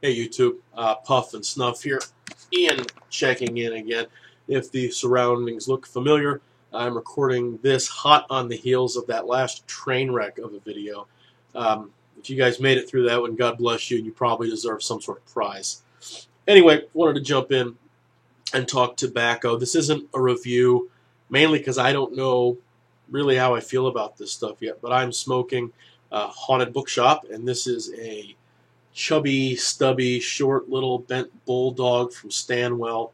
Hey YouTube, Puff and Snuff here. Ian checking in again. If the surroundings look familiar, I'm recording this hot on the heels of that last train wreck of a video. If you guys made it through that one, God bless you, and you probably deserve some sort of prize. Anyway, wanted to jump in and talk tobacco. This isn't a review, mainly because I don't know really how I feel about this stuff yet, but I'm smoking Haunted Bookshop, and this is a chubby, stubby, short little bent bulldog from Stanwell.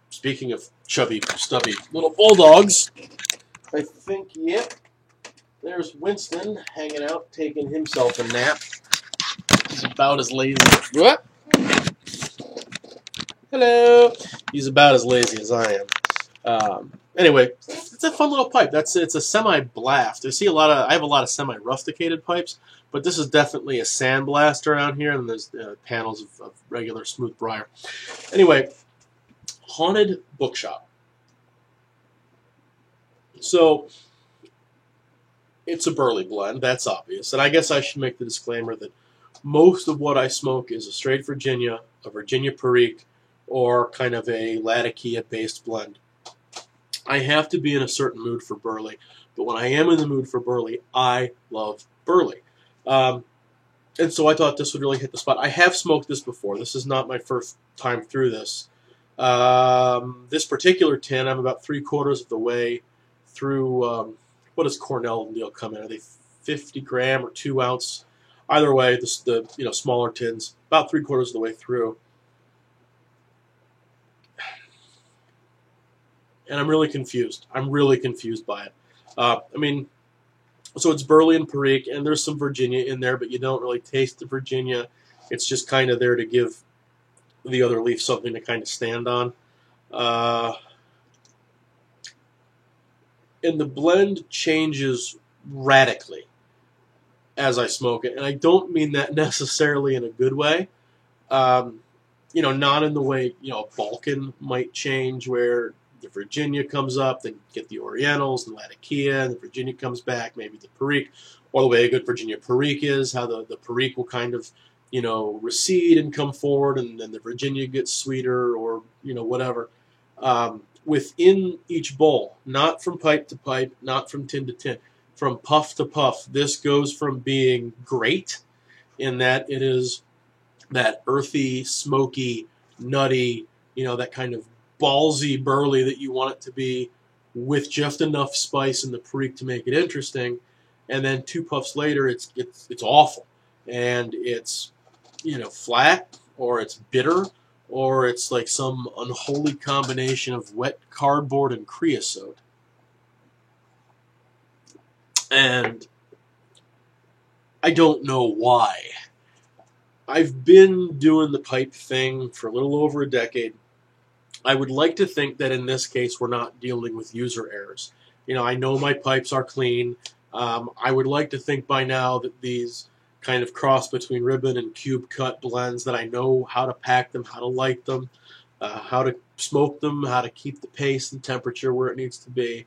Speaking of chubby, stubby little bulldogs, I think, yep, there's Winston hanging out, taking himself a nap. He's about as lazy. What? Hello. He's about as lazy as I am. Anyway, it's a fun little pipe. It's a semi-blast. I have a lot of semi-rusticated pipes, but this is definitely a sandblast around here, and there's panels of regular smooth briar. Anyway, Haunted Bookshop. So, it's a burley blend, that's obvious. And I guess I should make the disclaimer that most of what I smoke is a straight Virginia, a Virginia Perique, or kind of a Latakia-based blend. I have to be in a certain mood for burley, but when I am in the mood for burley, I love burley. And so I thought this would really hit the spot. I have smoked this before. This is not my first time through this. This particular tin, I'm about 3/4 of the way through. What does Cornell and Deal come in? Are they 50 gram or 2 ounce? Either way, the smaller tins, about 3/4 of the way through. And I'm really confused. I'm really confused by it. So it's burley and Perique, and there's some Virginia in there, but you don't really taste the Virginia. It's just kind of there to give the other leaf something to kind of stand on. And the blend changes radically as I smoke it. And I don't mean that necessarily in a good way. Not in the way, a Balkan might change where the Virginia comes up, then you get the Orientals and Latakia, and the Virginia comes back, maybe the Perique, or the way a good Virginia Perique is, how the Perique will kind of, recede and come forward, and then the Virginia gets sweeter, or, whatever. Within each bowl, not from pipe to pipe, not from tin to tin, from puff to puff, this goes from being great in that it is that earthy, smoky, nutty, that kind of ballsy burley that you want it to be, with just enough spice in the Perique to make it interesting, and then 2 puffs later, it's awful, and it's flat, or it's bitter, or it's like some unholy combination of wet cardboard and creosote. And I don't know why. I've been doing the pipe thing for a little over a decade. I would like to think that in this case we're not dealing with user errors. I know my pipes are clean. I would like to think by now that these kind of cross between ribbon and cube cut blends, that I know how to pack them, how to light them, how to smoke them, how to keep the pace and temperature where it needs to be.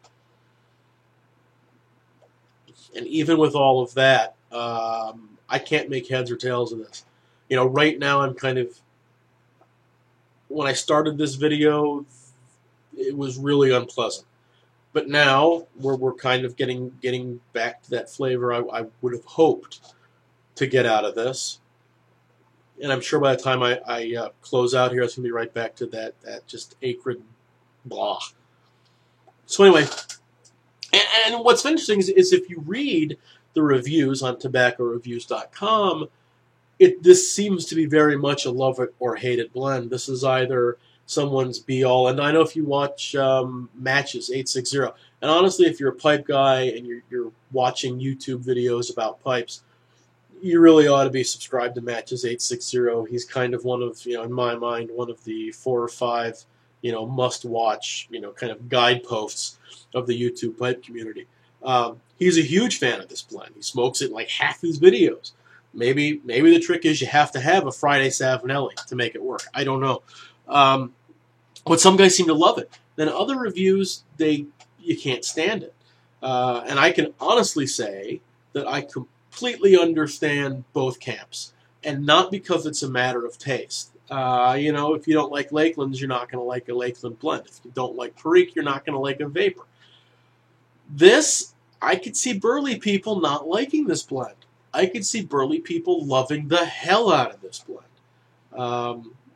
And even with all of that, I can't make heads or tails of this. Right now I'm kind of, when I started this video, it was really unpleasant. But now we're kind of getting back to that flavor I would have hoped to get out of this. And I'm sure by the time I close out here, it's going to be right back to that just acrid blah. So anyway, and what's interesting is if you read the reviews on tobaccoreviews.com, this seems to be very much a love it or hate it blend. This is either someone's be-all, and I know if you watch Matches 860, and honestly, if you're a pipe guy and you're watching YouTube videos about pipes, you really ought to be subscribed to Matches 860. He's kind of one of, in my mind, one of the 4 or 5, must-watch, kind of guideposts of the YouTube pipe community. He's a huge fan of this blend. He smokes it in like half his videos. Maybe the trick is you have to have a Friday Savinelli to make it work. I don't know. But some guys seem to love it. Then other reviews, you can't stand it. And I can honestly say that I completely understand both camps. and not because it's a matter of taste. You know, if you don't like Lakelands, you're not going to like a Lakeland blend. If you don't like Perique, you're not going to like a Vapor. This, I could see Burley people not liking this blend. I could see Burley people loving the hell out of this blend.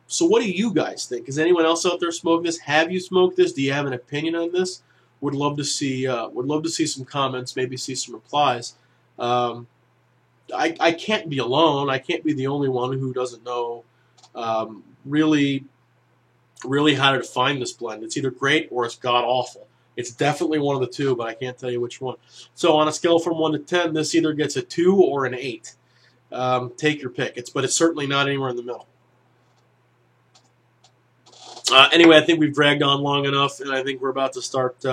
So what do you guys think? Is anyone else out there smoking this? Have you smoked this? Do you have an opinion on this? Would love to see some comments, maybe see some replies. I can't be alone. I can't be the only one who doesn't know really how to define this blend. It's either great or it's god-awful. It's definitely one of the two, but I can't tell you which one. So on a scale from 1 to 10, this either gets a 2 or an 8. Take your pick. But it's certainly not anywhere in the middle. Anyway, I think we've dragged on long enough, and I think we're about to start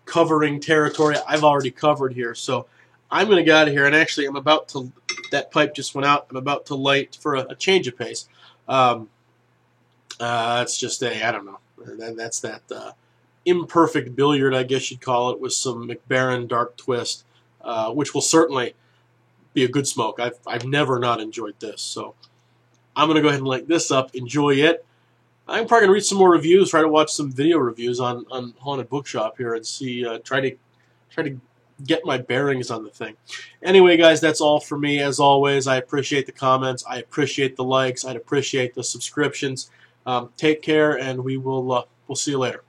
covering territory I've already covered here. So I'm going to get out of here, and actually I'm about to, that pipe just went out, I'm about to light for a change of pace. It's just I don't know, that's that imperfect billiard, I guess you'd call it, with some McBaron Dark Twist, which will certainly be a good smoke. I've never not enjoyed this, so I'm going to go ahead and light this up, enjoy it. I'm probably going to read some more reviews, try to watch some video reviews on Haunted Bookshop here and see, try to get my bearings on the thing. Anyway, guys, that's all for me. As always, I appreciate the comments. I appreciate the likes. I'd appreciate the subscriptions. Take care, and we'll see you later.